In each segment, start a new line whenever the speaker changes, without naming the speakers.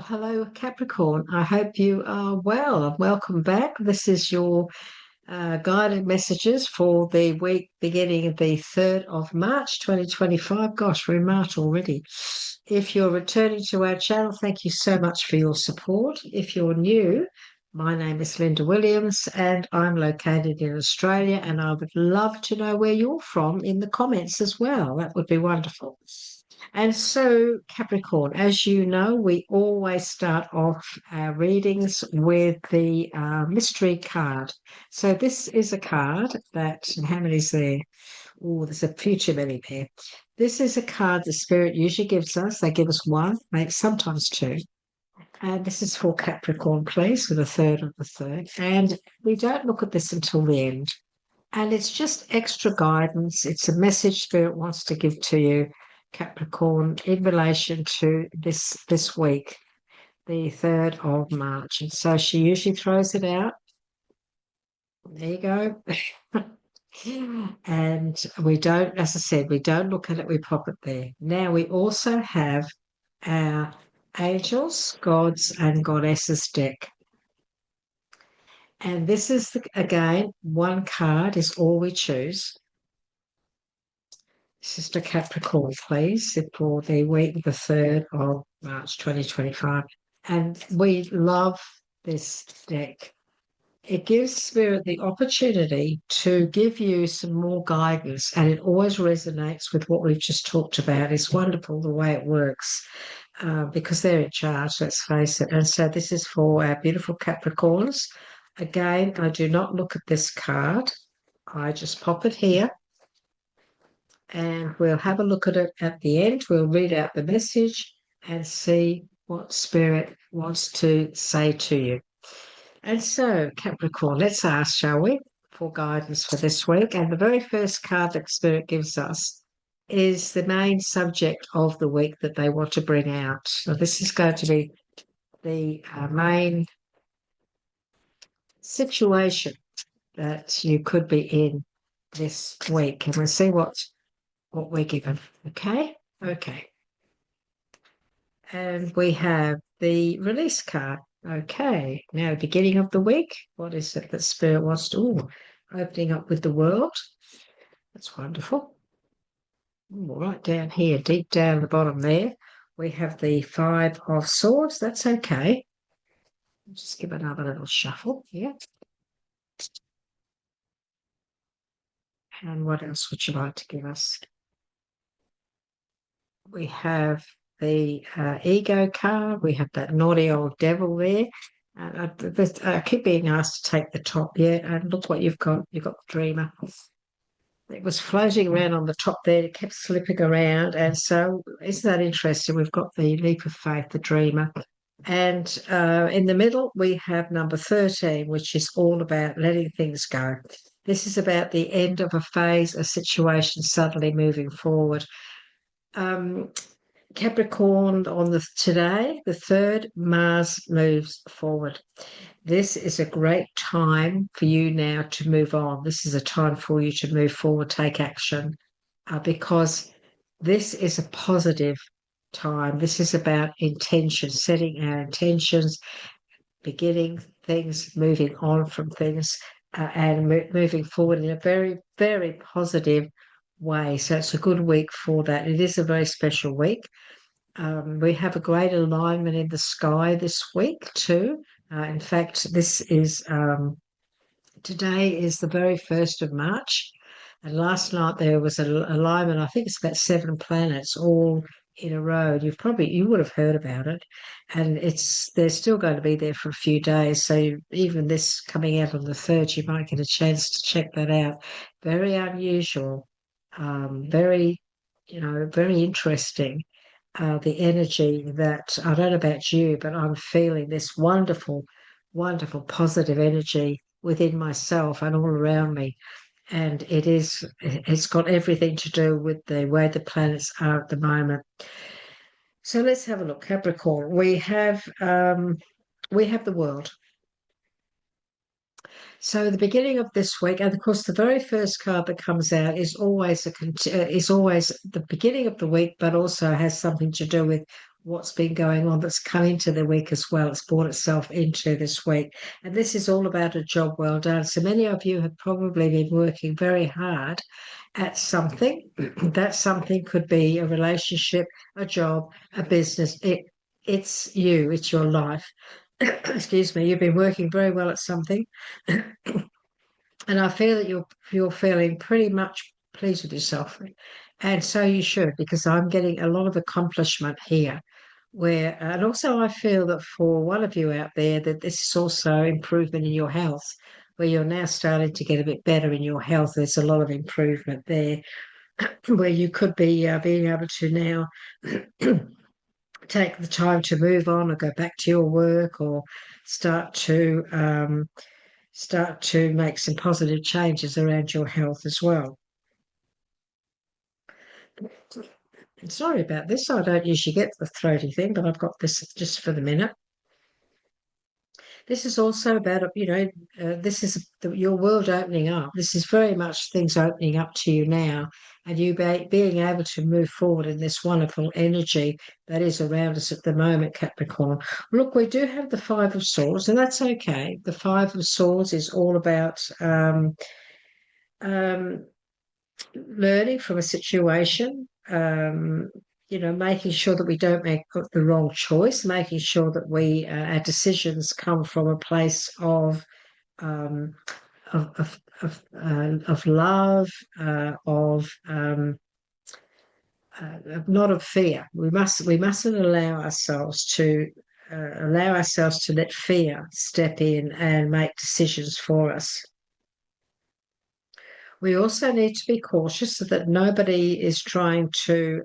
Hello, Capricorn. I hope you are well and welcome back. This is your guided messages for the week beginning the 3rd of March 2025. Gosh, we're in March already. If you're returning to our channel, thank you so much for your support. If you're new, my name is Linda Williams and I'm located in Australia, and I would love to know where you're from in the comments as well. That would be wonderful. And so, Capricorn, as you know, we always start off our readings with the mystery card. So this is a card that, how many is there? Oh, there's a few too many there. This is a card the Spirit usually gives us. They give us one, maybe sometimes two. And this is for Capricorn, please, with a third of the third. And we don't look at this until the end. And it's just extra guidance. It's a message Spirit wants to give to you, Capricorn, in relation to this week, the 3rd of March. And so she usually throws it out. There you go. And we don't, as I said, we don't look at it, we pop it there. Now we also have our angels, gods, and goddesses deck. And this is, again, one card is all we choose. Sister Capricorn, please, for the week, the 3rd of March 2025. And we love this deck. It gives Spirit the opportunity to give you some more guidance, and it always resonates with what we've just talked about. It's wonderful the way it works because they're in charge, let's face it. And so this is for our beautiful Capricorns. Again, I do not look at this card. I just pop it here. And we'll have a look at it at the end. We'll read out the message and see what Spirit wants to say to you. And so, Capricorn, let's ask, shall we, for guidance for this week. And the very first card that Spirit gives us is the main subject of the week that they want to bring out. So this is going to be the main situation that you could be in this week. And we'll see what we're given. Okay. And we have the release card. Okay, now beginning of the week, what is it that Spirit wants to opening up with the world? That's wonderful. Right down here, deep down the bottom there, we have the 5 of Swords. That's okay. Just give another little shuffle here. And what else would you like to give us? We have the ego card. We have that naughty old devil there. I keep being asked to take the top, yeah, and look what you've got. You've got the dreamer. It was floating around on the top there. It kept slipping around. And so isn't that interesting? We've got the leap of faith, the dreamer. And in the middle, we have number 13, which is all about letting things go. This is about the end of a phase, a situation suddenly moving forward. Capricorn on today, the 3rd, Mars moves forward. This is a great time for you now to move on. This is a time for you to move forward, take action, because this is a positive time. This is about intention, setting our intentions, beginning things, moving on from things, and moving forward in a very, very positive way. So it's a good week for that. It is a very special week. We have a great alignment in the sky this week too. In fact, this is today is the very 1st of March, and last night there was an alignment. I think it's about 7 planets all in a row. You would have heard about it, and they're still going to be there for a few days. So even this coming out on the 3rd, you might get a chance to check that out. Very unusual, very very interesting. The energy that, I don't know about you, but I'm feeling this wonderful, wonderful positive energy within myself and all around me. And it's got everything to do with the way the planets are at the moment. So let's have a look. Capricorn, we have the world. So the beginning of this week, and of course, the very first card that comes out is always the beginning of the week, but also has something to do with what's been going on that's come into the week as well. It's brought itself into this week. And this is all about a job well done. So many of you have probably been working very hard at something. That something could be a relationship, a job, a business. It's you, it's your life. Excuse me, you've been working very well at something. And I feel that you're feeling pretty much pleased with yourself. And so you should, because I'm getting a lot of accomplishment here. And also I feel that for one of you out there, that this is also improvement in your health, where you're now starting to get a bit better in your health. There's a lot of improvement there, where you could be being able to now take the time to move on or go back to your work or start to make some positive changes around your health as well. Sorry about this. I don't usually get the throaty thing, but I've got this just for the minute. This is also about, this is your world opening up. This is very much things opening up to you now, and you being able to move forward in this wonderful energy that is around us at the moment, Capricorn. Look, we do have the Five of Swords, and that's okay. The Five of Swords is all about um, learning from a situation, making sure that we don't make the wrong choice, making sure that our decisions come from a place um, of love, not of fear. We mustn't allow ourselves to let fear step in and make decisions for us. We also need to be cautious so that nobody is trying to,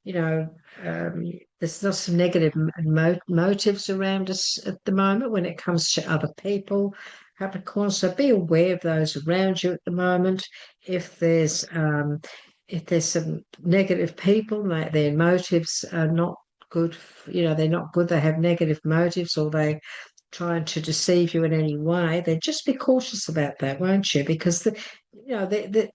there's not some negative motives around us at the moment when it comes to other people, Capricorn. So be aware of those around you at the moment. If there's some negative people, their motives are not good. They're not good. They have negative motives, or they trying to deceive you in any way, then just be cautious about that, won't you? Because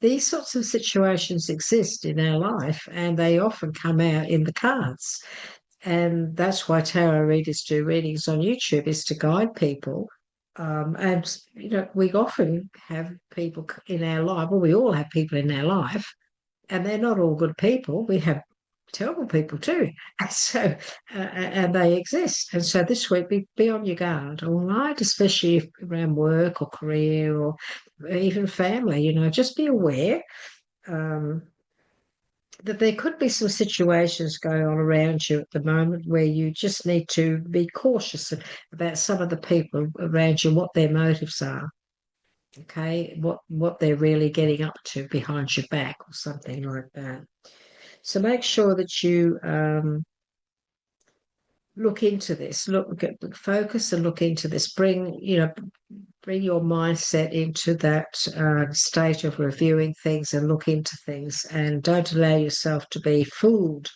these sorts of situations exist in our life, and they often come out in the cards. And that's why tarot readers do readings on YouTube, is to guide people. And we often have people in our life. Well, we all have people in our life, and they're not all good people. We have terrible people too. And they exist. And so this week, be on your guard, all right? Especially around work or career or even family. Just be aware that there could be some situations going on around you at the moment where you just need to be cautious about some of the people around you, what their motives are. Okay, what they're really getting up to behind your back or something like that. So make sure that you look into this, focus and look into this. Bring your mindset into that state of reviewing things and look into things, and don't allow yourself to be fooled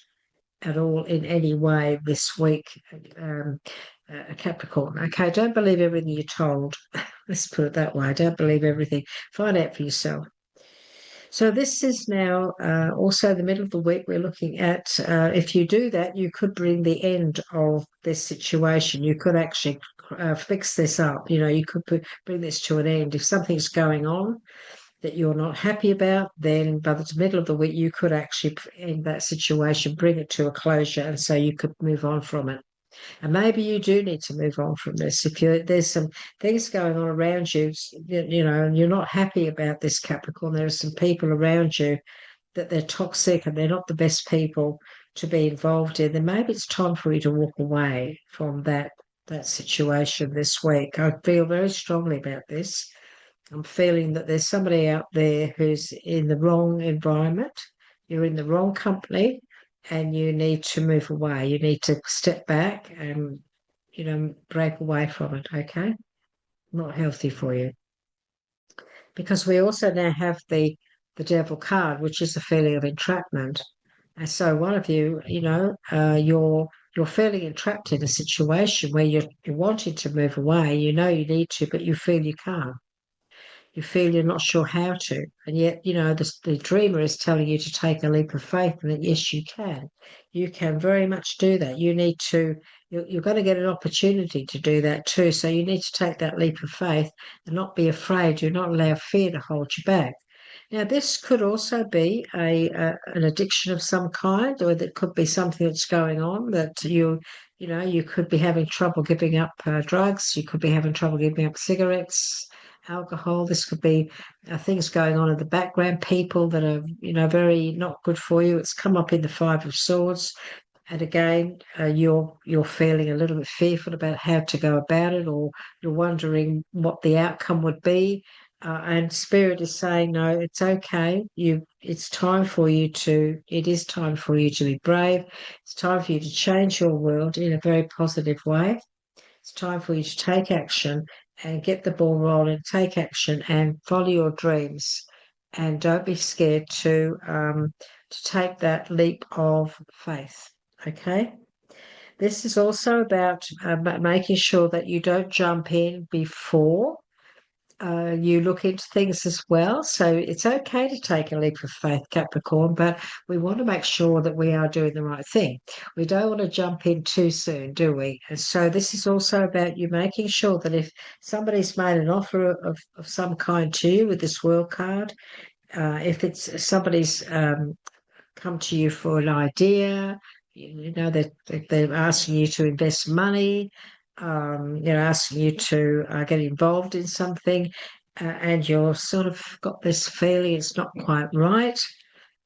at all in any way this week, Capricorn. Okay, don't believe everything you're told. Let's put it that way. Don't believe everything. Find out for yourself. So this is now also the middle of the week. We're looking at, if you do that, you could bring the end of this situation. You could actually fix this up. You could bring this to an end. If something's going on that you're not happy about, then by the middle of the week, you could actually end that situation, bring it to a closure, and so you could move on from it. And maybe you do need to move on from this. If there's some things going on around you, and you're not happy about this, Capricorn, there are some people around you that they're toxic and they're not the best people to be involved in, then maybe it's time for you to walk away from that situation this week. I feel very strongly about this. I'm feeling that there's somebody out there who's in the wrong environment. You're in the wrong company, and you need to move away. You need to step back and, break away from it, okay? Not healthy for you. Because we also now have the devil card, which is the feeling of entrapment. And so one of you, you're feeling entrapped in a situation where you're wanting to move away. You know you need to, but you feel you can't. You feel you're not sure how to, and yet, the dreamer is telling you to take a leap of faith, and that yes, you can. You can very much do that. You need to. You're going to get an opportunity to do that too. So you need to take that leap of faith and not be afraid. Do not allow fear to hold you back. Now, this could also be an addiction of some kind, or that could be something that's going on that you could be having trouble giving up drugs. You could be having trouble giving up cigarettes, alcohol. This could be things going on in the background, people that are, very not good for you. It's come up in the Five of Swords. And again, you're feeling a little bit fearful about how to go about it, or you're wondering what the outcome would be. And Spirit is saying, no, it's okay. It is time for you to be brave. It's time for you to change your world in a very positive way. It's time for you to take action and get the ball rolling, take action and follow your dreams. And don't be scared to take that leap of faith. Okay? This is also about making sure that you don't jump in before you look into things as well. So it's okay to take a leap of faith, Capricorn, but we want to make sure that we are doing the right thing. We don't want to jump in too soon, do we? And so this is also about you making sure that if somebody's made an offer of some kind to you with this World card, if it's somebody's come to you for an idea, that they're asking you to invest money, asking you to get involved in something, and you're sort of got this feeling it's not quite right.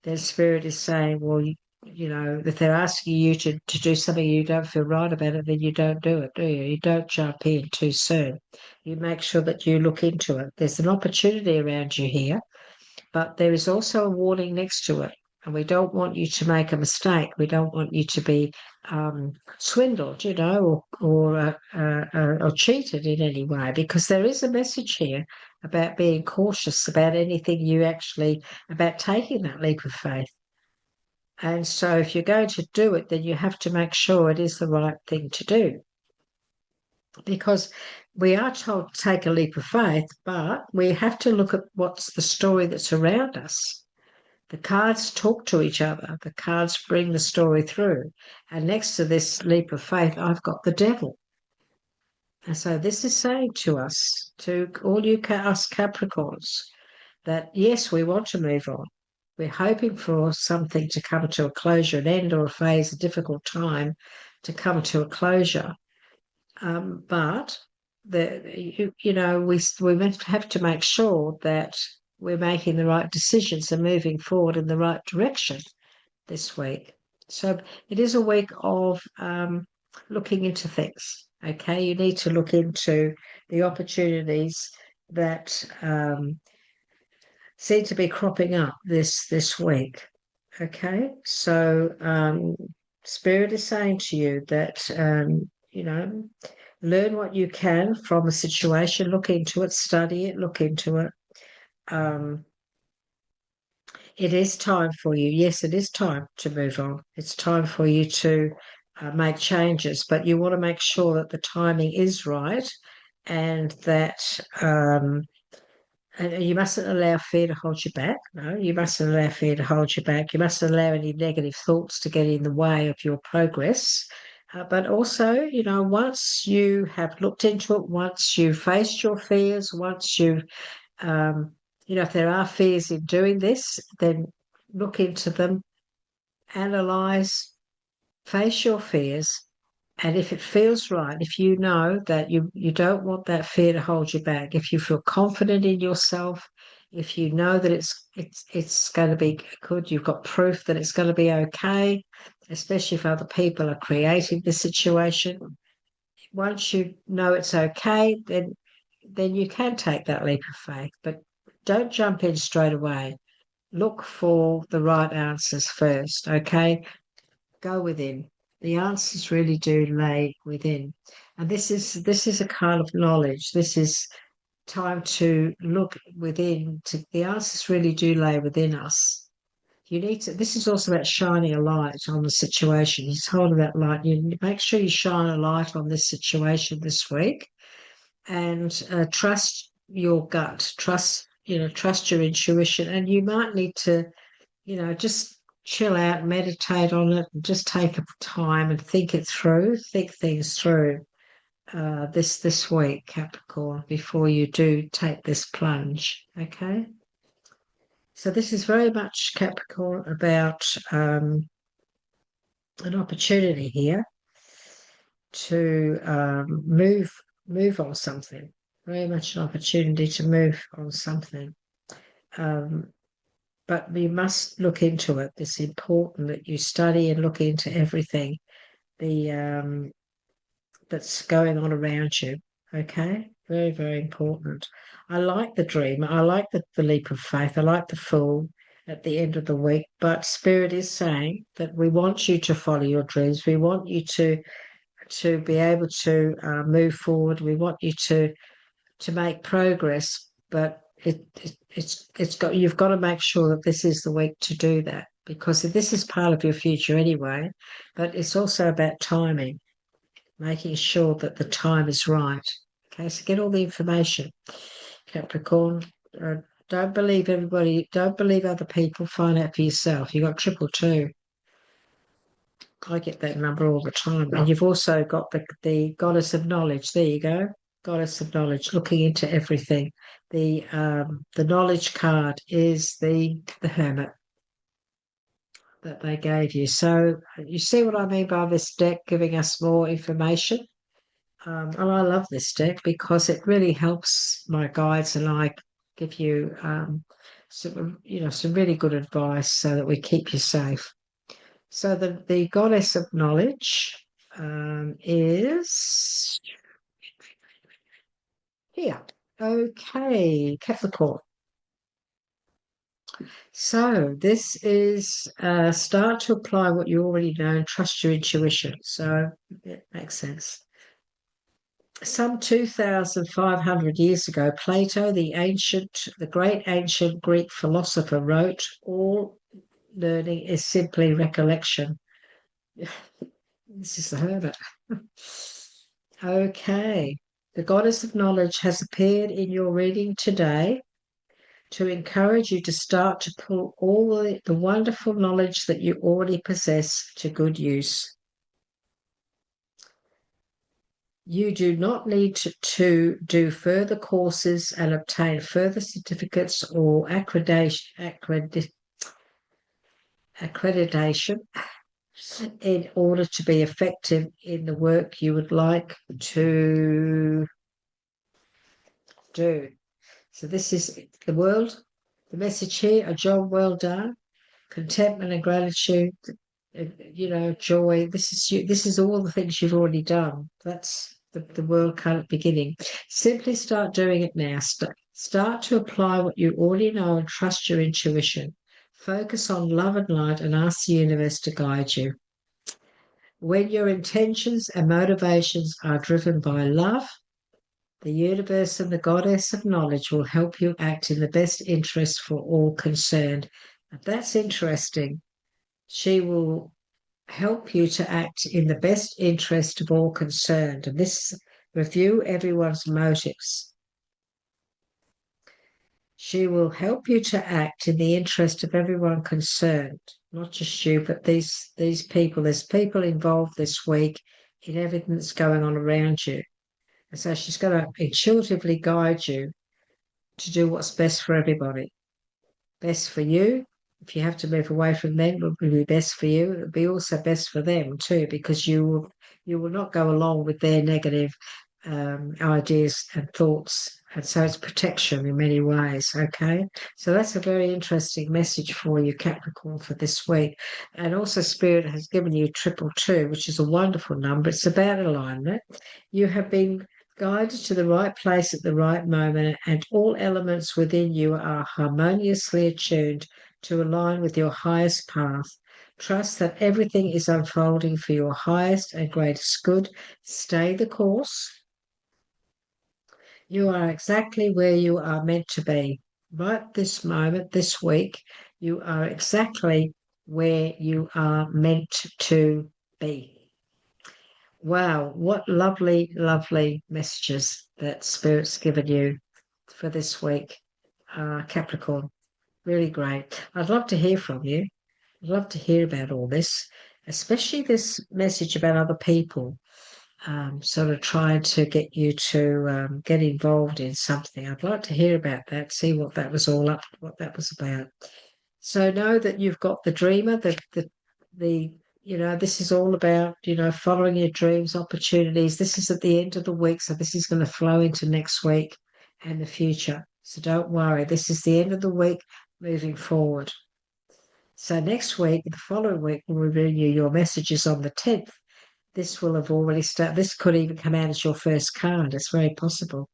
Their Spirit is saying, well, if they're asking you to do something you don't feel right about it, then you don't do it, do you? You don't jump in too soon. You make sure that you look into it. There's an opportunity around you here, but there is also a warning next to it. And we don't want you to make a mistake. We don't want you to be swindled, or cheated in any way, because there is a message here about being cautious about about taking that leap of faith. And so if you're going to do it, then you have to make sure it is the right thing to do. Because we are told to take a leap of faith, but we have to look at what's the story that's around us. The cards talk to each other. The cards bring the story through. And next to this leap of faith, I've got the devil. And so this is saying to us, to all us Capricorns, that yes, we want to move on. We're hoping for something to come to a closure, an end or a phase, a difficult time to come to a closure. But we have to make sure that we're making the right decisions and moving forward in the right direction this week. So it is a week of looking into things. Okay, you need to look into the opportunities that seem to be cropping up this week. Okay, so Spirit is saying to you that learn what you can from a situation, look into it, study it, look into it. It is time for you. Yes, it is time to move on. It's time for you to make changes, but you want to make sure that the timing is right, and that and you mustn't allow fear to hold you back. No, you mustn't allow fear to hold you back. You mustn't allow any negative thoughts to get in the way of your progress. But also, once you have looked into it, once you've faced your fears, once you've, if there are fears in doing this, then look into them, analyze, face your fears. And if it feels right, if you know that you don't want that fear to hold you back, if you feel confident in yourself, if you know that it's going to be good, you've got proof that it's going to be okay, especially if other people are creating the situation. Once you know it's okay, then you can take that leap of faith. But don't jump in straight away. Look for the right answers first, okay? Go within. The answers really do lay within. And this is a kind of knowledge. This is time to look within. The answers really do lay within us. This is also about shining a light on the situation. He's holding that light. You make sure you shine a light on this situation this week, and trust your gut, trust your intuition, and you might need to, just chill out, meditate on it, and just take a time and think things through this week, Capricorn, before you do take this plunge. Okay. So this is very much Capricorn about an opportunity here to move on something. Very much an opportunity to move on something. But we must look into it. It's important that you study and look into everything that's going on around you. Okay, very, very important. I like the dream. I like the leap of faith. I like the fool at the end of the week. But Spirit is saying that we want you to follow your dreams. We want you to be able to move forward. We want you to make progress, but you've got to make sure that this is the week to do that, because this is part of your future anyway. But it's also about timing, making sure that the time is right. Okay, so get all the information, Capricorn. Don't believe everybody. Don't believe other people. Find out for yourself. You got 222. I get that number all the time. And you've also got the goddess of knowledge. There you go. Goddess of knowledge, looking into everything. The knowledge card is the hermit that they gave you. So you see what I mean by this deck giving us more information. And I love this deck because it really helps my guides and I give you some really good advice so that we keep you safe. So the goddess of knowledge is here. Okay, Capricorn. So this is start to apply what you already know and trust your intuition. So it makes sense. Some 2,500 years ago, Plato, the great ancient Greek philosopher, wrote, "All learning is simply recollection." This is the hermit. Okay. The goddess of knowledge has appeared in your reading today to encourage you to start to put all the wonderful knowledge that you already possess to good use. You do not need to do further courses and obtain further certificates or accreditation in order to be effective in the work you would like to do. So this is the message here: a job well done, contentment and gratitude, joy. This is all the things you've already done. That's the world kind of beginning. Simply start doing it now. Start to apply what you already know and trust your intuition. Focus on love and light and ask the universe to guide you. When your intentions and motivations are driven by love, the universe and the goddess of knowledge will help you act in the best interest for all concerned. That's interesting. She will help you to act in the best interest of all concerned. And this review everyone's motives. She will help you to act in the interest of everyone concerned, not just you, but these people. There's people involved this week in everything that's going on around you. And so she's going to intuitively guide you to do what's best for everybody. Best for you. If you have to move away from them, it will be best for you. It will be also best for them too, because you will not go along with their negative ideas and thoughts. And so it's protection in many ways. Okay. So that's a very interesting message for you, Capricorn, for this week. And also Spirit has given you 222, which is a wonderful number. It's about alignment. You have been guided to the right place at the right moment, and all elements within you are harmoniously attuned to align with your highest path. Trust that everything is unfolding for your highest and greatest good. Stay the course. You are exactly where you are meant to be. Right this moment, this week, you are exactly where you are meant to be. Wow, what lovely, lovely messages that Spirit's given you. for this week, Capricorn. Really great. I'd love to hear from you. I'd love to hear about all this, especially this message about other people. Sort of trying to get you to get involved in something. I'd like to hear about that, see what that was all up, what that was about. So know that you've got the dreamer, the this is all about, following your dreams, opportunities. This is at the end of the week, so this is going to flow into next week and the future. So don't worry, this is the end of the week moving forward. So next week, the following week, we'll review your messages on the 10th. This will have already started. This could even come out as your first card. It's very possible.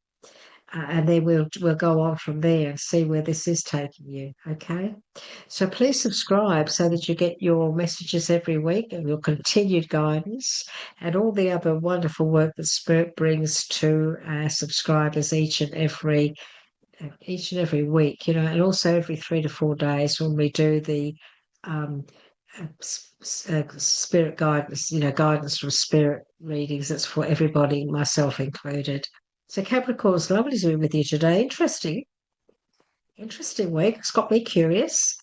And then we'll go on from there and see where this is taking you. Okay. So please subscribe so that you get your messages every week and your continued guidance and all the other wonderful work that Spirit brings to our subscribers each and every week, and also every 3 to 4 days when we do the spirit guidance, guidance from spirit readings. That's for everybody, myself included. So Capricorn, it's lovely to be with you today. Interesting week. It's got me curious.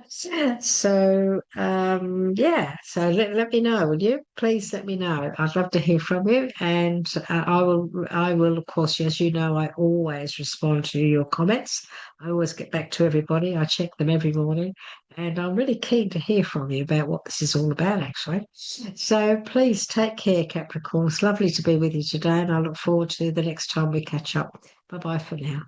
So so let me know, will you? Please let me know. I'd love to hear from you, and I will of course, as you know, I always respond to your comments. I always get back to everybody. I check them every morning, and I'm really keen to hear from you about what this is all about, actually. So please take care, Capricorn. It's lovely to be with you today, and I look forward to the next time we catch up. Bye bye for now.